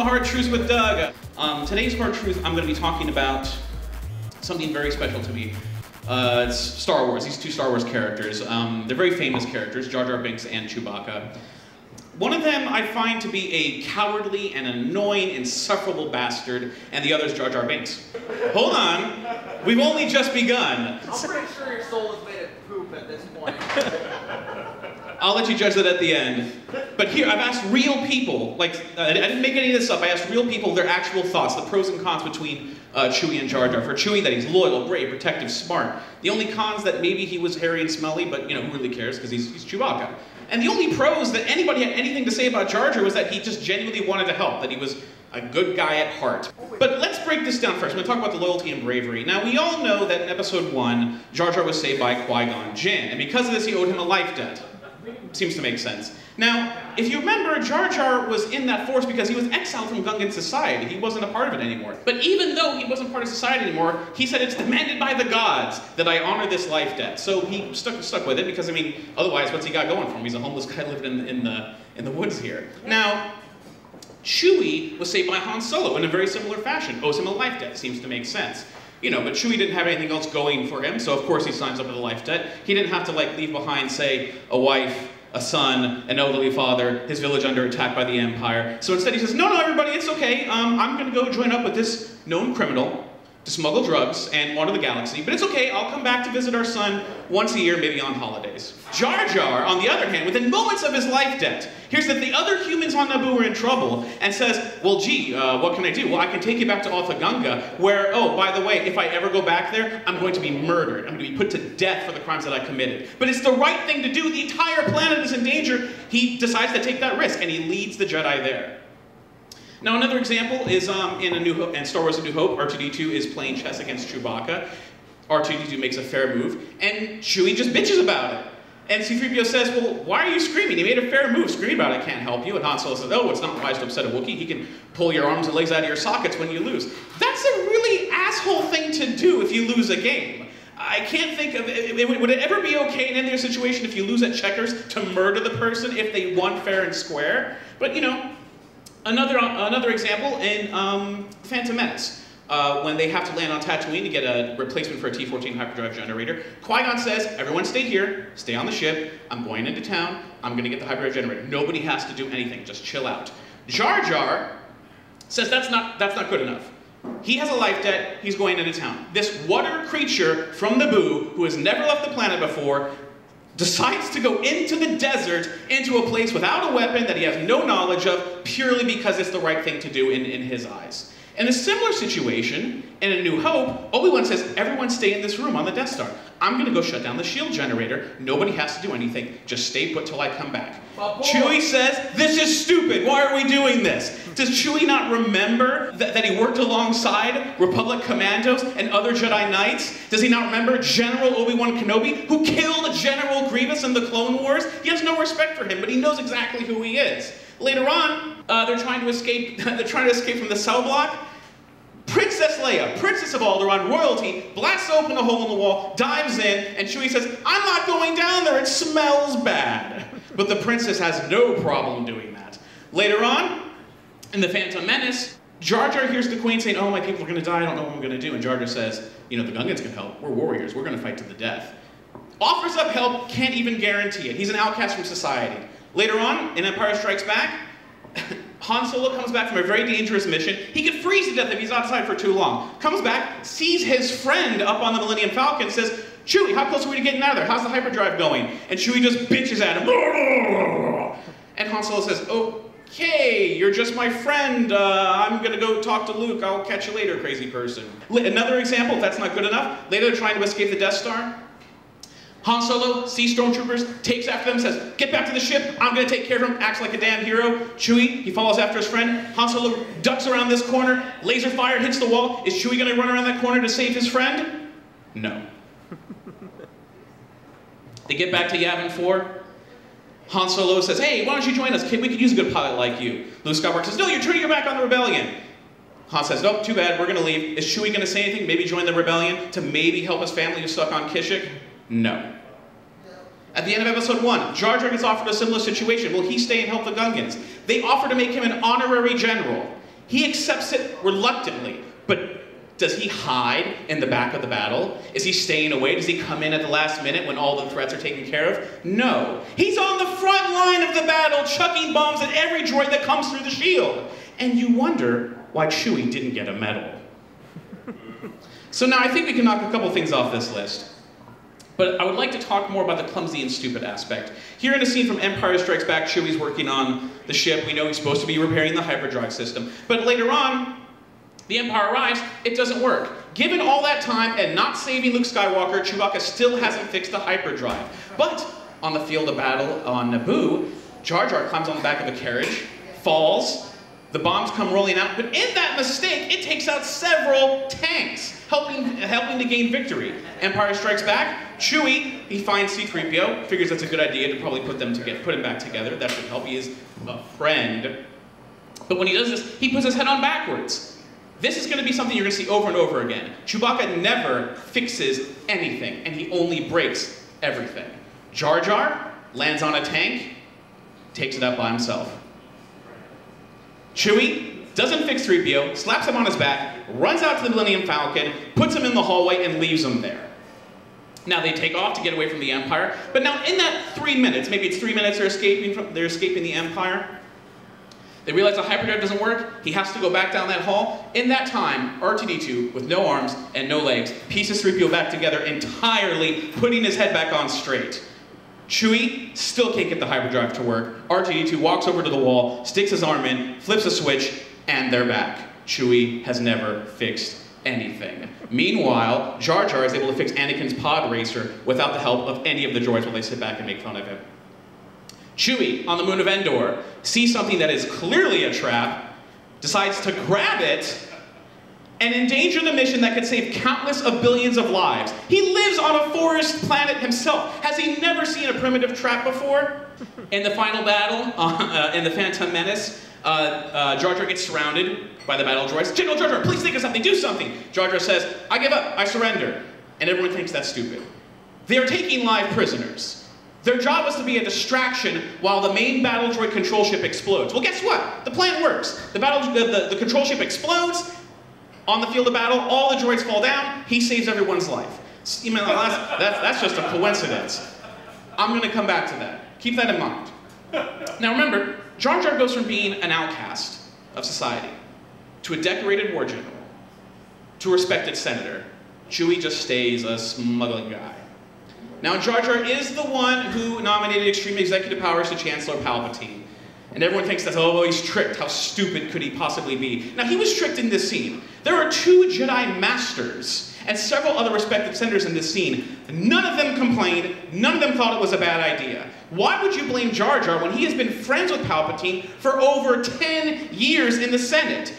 Hard Truths with Doug. Today's Hard Truth, I'm going to be talking about something very special to me. It's Star Wars, these two Star Wars characters. They're very famous characters, Jar Jar Binks and Chewbacca. One of them I find to be a cowardly and annoying, insufferable bastard, and the other is Jar Jar Binks. Hold on, we've only just begun. I'm pretty sure your soul is made of poop at this point. I'll let you judge that at the end. But here, I've asked real people, like, I didn't make any of this up, I asked real people their actual thoughts, the pros and cons between Chewie and Jar Jar. For Chewie, that he's loyal, brave, protective, smart. The only cons that maybe he was hairy and smelly, but you know, who really cares, because he's Chewbacca. And the only pros that anybody had anything to say about Jar Jar was that he just genuinely wanted to help, that he was a good guy at heart. But let's break this down first. We're going to talk about the loyalty and bravery. Now, we all know that in Episode 1, Jar Jar was saved by Qui-Gon Jinn, and because of this, he owed him a life debt. Seems to make sense. Now, if you remember, Jar Jar was in that force because he was exiled from Gungan society. He wasn't a part of it anymore. But even though he wasn't part of society anymore, he said, it's demanded by the gods that I honor this life debt. So he stuck with it because, I mean, otherwise, what's he got going for him? He's a homeless guy living in the woods here. Now, Chewie was saved by Han Solo in a very similar fashion. Owes him a life debt. Seems to make sense. You know, but Chewie didn't have anything else going for him, so of course he signs up with a life debt. He didn't have to, like, leave behind, say, a wife, a son, an elderly father, his village under attack by the Empire. So instead he says, no, everybody, it's okay. I'm gonna go join up with this known criminal to smuggle drugs and water the galaxy, but it's okay, I'll come back to visit our son once a year, maybe on holidays. Jar Jar, on the other hand, within moments of his life debt, hears that the other humans on Naboo are in trouble and says, well, gee, what can I do? Well, I can take you back to Alpha Gunga, where, oh, by the way, if I ever go back there, I'm going to be murdered. I'm going to be put to death for the crimes that I committed. But it's the right thing to do. The entire planet is in danger. He decides to take that risk, and he leads the Jedi there. Now, another example is in Star Wars A New Hope, R2-D2 is playing chess against Chewbacca. R2-D2 makes a fair move, and Chewie just bitches about it. And C-3PO says, well, why are you screaming? He made a fair move. Screaming about it can't help you. And Han Solo says, oh, it's not wise to upset a Wookiee. He can pull your arms and legs out of your sockets when you lose. That's a really asshole thing to do if you lose a game. I can't think of, would it ever be okay in any situation if you lose at checkers to murder the person if they won fair and square? But, you know, another example in Phantom Menace. When they have to land on Tatooine to get a replacement for a T-14 hyperdrive generator, Qui-Gon says, everyone stay here, stay on the ship, I'm going into town, I'm going to get the hyperdrive generator. Nobody has to do anything, just chill out. Jar Jar says that's not good enough. He has a life debt, he's going into town. This water creature from Naboo, who has never left the planet before, decides to go into the desert, into a place without a weapon that he has no knowledge of, purely because it's the right thing to do in his eyes. In a similar situation, in A New Hope, Obi-Wan says, everyone stay in this room on the Death Star. I'm going to go shut down the shield generator. Nobody has to do anything. Just stay put till I come back. Chewie says, this is stupid. Why are we doing this? Does Chewie not remember that he worked alongside Republic Commandos and other Jedi Knights? Does he not remember General Obi-Wan Kenobi, who killed General Grievous in the Clone Wars? He has no respect for him, but he knows exactly who he is. Later on, they're trying to escape from the cell block. Princess Leia, Princess of Alderaan, royalty, blasts open a hole in the wall, dives in, and Chewie says, I'm not going down there, it smells bad. But the princess has no problem doing that. Later on, in The Phantom Menace, Jar Jar hears the Queen saying, oh, my people are going to die, I don't know what I'm going to do. And Jar Jar says, you know, the Gungans can help, we're warriors, we're going to fight to the death. Offers up help, can't even guarantee it. He's an outcast from society. Later on, in Empire Strikes Back, Han Solo comes back from a very dangerous mission. He could freeze to death if he's outside for too long. Comes back, sees his friend up on the Millennium Falcon, says, Chewie, how close are we to getting out of there? How's the hyperdrive going? And Chewie just bitches at him. And Han Solo says, okay, you're just my friend. I'm gonna go talk to Luke. I'll catch you later, crazy person. Another example, if that's not good enough, later they're trying to escape the Death Star. Han Solo sees stormtroopers, takes after them, says, get back to the ship, I'm gonna take care of him, acts like a damn hero. Chewie, he follows after his friend. Han Solo ducks around this corner, laser fire hits the wall. Is Chewie gonna run around that corner to save his friend? No. They get back to Yavin 4. Han Solo says, hey, why don't you join us, kid? We could use a good pilot like you. Luke Skywalker says, no, you're turning your back on the rebellion. Han says, nope, too bad, we're gonna leave. Is Chewie gonna say anything? Maybe join the rebellion to maybe help his family who's stuck on Kashyyyk? No. At the end of Episode 1, Jar Jar gets offered a similar situation. Will he stay and help the Gungans? They offer to make him an honorary general. He accepts it reluctantly, but does he hide in the back of the battle? Is he staying away? Does he come in at the last minute when all the threats are taken care of? No. He's on the front line of the battle, chucking bombs at every droid that comes through the shield. And you wonder why Chewie didn't get a medal. So now I think we can knock a couple things off this list. But I would like to talk more about the clumsy and stupid aspect. Here in a scene from Empire Strikes Back, Chewie's working on the ship. We know he's supposed to be repairing the hyperdrive system. But later on, the Empire arrives, it doesn't work. Given all that time and not saving Luke Skywalker, Chewbacca still hasn't fixed the hyperdrive. But on the field of battle on Naboo, Jar Jar climbs on the back of a carriage, falls, the bombs come rolling out, but in that mistake, it takes out several tanks, helping to gain victory. Empire Strikes Back, Chewie, he finds C-3PO, figures that's a good idea to probably put him back together. That should help. He is a friend. But when he does this, he puts his head on backwards. This is going to be something you're going to see over and over again. Chewbacca never fixes anything, and he only breaks everything. Jar Jar lands on a tank, takes it up by himself. Chewie doesn't fix 3PO, slaps him on his back, runs out to the Millennium Falcon, puts him in the hallway, and leaves him there. Now they take off to get away from the Empire, but now in that 3 minutes, maybe it's 3 minutes they're escaping the Empire, they realize the hyperdrive doesn't work, he has to go back down that hall. In that time, R2-D2, with no arms and no legs, pieces 3PO back together entirely, putting his head back on straight. Chewie still can't get the hyperdrive to work. R2-D2 walks over to the wall, sticks his arm in, flips a switch, and they're back. Chewie has never fixed anything. Meanwhile, Jar Jar is able to fix Anakin's pod racer without the help of any of the droids while they sit back and make fun of him. Chewie, on the moon of Endor, sees something that is clearly a trap, decides to grab it, and endanger the mission that could save countless of billions of lives. He lives on a forest planet himself. Has he never seen a primitive trap before? In the final battle, in The Phantom Menace, Jar Jar gets surrounded by the battle droids. General Jar Jar, please think of something, do something. Jar Jar says, I give up, I surrender. And everyone thinks that's stupid. They are taking live prisoners. Their job was to be a distraction while the main battle droid control ship explodes. Well, guess what? The plan works. The control ship explodes. On the field of battle, all the droids fall down. He saves everyone's life. You know, that's just a coincidence. I'm going to come back to that. Keep that in mind. Now remember, Jar Jar goes from being an outcast of society to a decorated war general to a respected senator. Chewie just stays a smuggling guy. Now Jar Jar is the one who nominated extreme executive powers to Chancellor Palpatine. And everyone thinks that, oh, he's tricked. How stupid could he possibly be? Now, he was tricked in this scene. There are 2 Jedi Masters and several other respected senators in this scene. None of them complained. None of them thought it was a bad idea. Why would you blame Jar Jar when he has been friends with Palpatine for over 10 years in the Senate?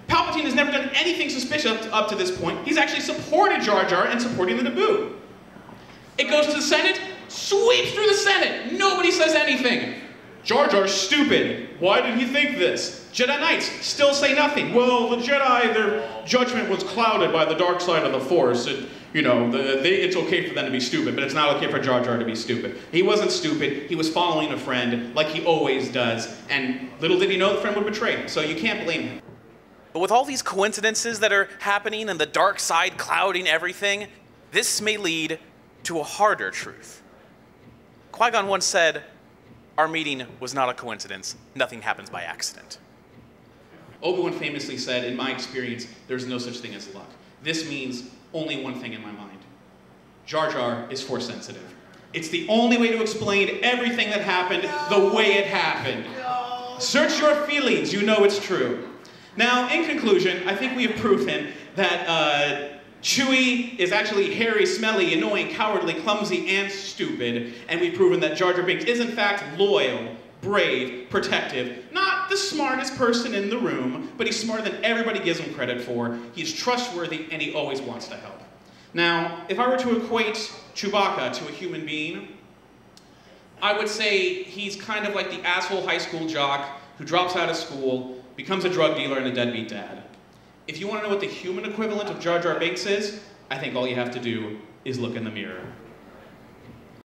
Palpatine has never done anything suspicious up to this point. He's actually supported Jar Jar and supporting the Naboo. It goes to the Senate, sweeps through the Senate. Nobody says anything. Jar Jar's stupid. Why did he think this? Jedi Knights still say nothing. Well, the Jedi, their judgment was clouded by the dark side of the Force. You know, it's okay for them to be stupid, but it's not okay for Jar Jar to be stupid. He wasn't stupid. He was following a friend like he always does. And little did he know the friend would betray him. So you can't blame him. But with all these coincidences that are happening and the dark side clouding everything, this may lead to a harder truth. Qui-Gon once said, our meeting was not a coincidence. Nothing happens by accident. Obi-Wan famously said, in my experience, there's no such thing as luck. This means only one thing in my mind. Jar Jar is Force sensitive. It's the only way to explain everything that happened the way it happened. Search your feelings, you know it's true. Now, in conclusion, I think we have proven that Chewie is actually hairy, smelly, annoying, cowardly, clumsy, and stupid. And we've proven that Jar Jar Binks is in fact loyal, brave, protective. Not the smartest person in the room, but he's smarter than everybody gives him credit for. He's trustworthy, and he always wants to help. Now, if I were to equate Chewbacca to a human being, I would say he's kind of like the asshole high school jock who drops out of school, becomes a drug dealer, and a deadbeat dad. If you want to know what the human equivalent of Jar Jar Binks is, I think all you have to do is look in the mirror.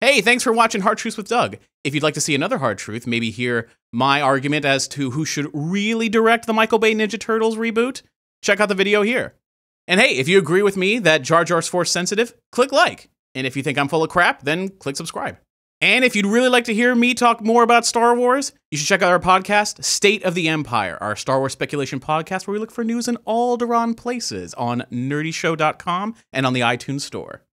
Hey, thanks for watching Hard Truths with Doug. If you'd like to see another Hard Truth, maybe hear my argument as to who should really direct the Michael Bay Ninja Turtles reboot, check out the video here. And hey, if you agree with me that Jar Jar's force sensitive, click like. And if you think I'm full of crap, then click subscribe. And if you'd really like to hear me talk more about Star Wars, you should check out our podcast, State of the Empire, our Star Wars speculation podcast where we look for news in all the wrong places on nerdyshow.com and on the iTunes Store.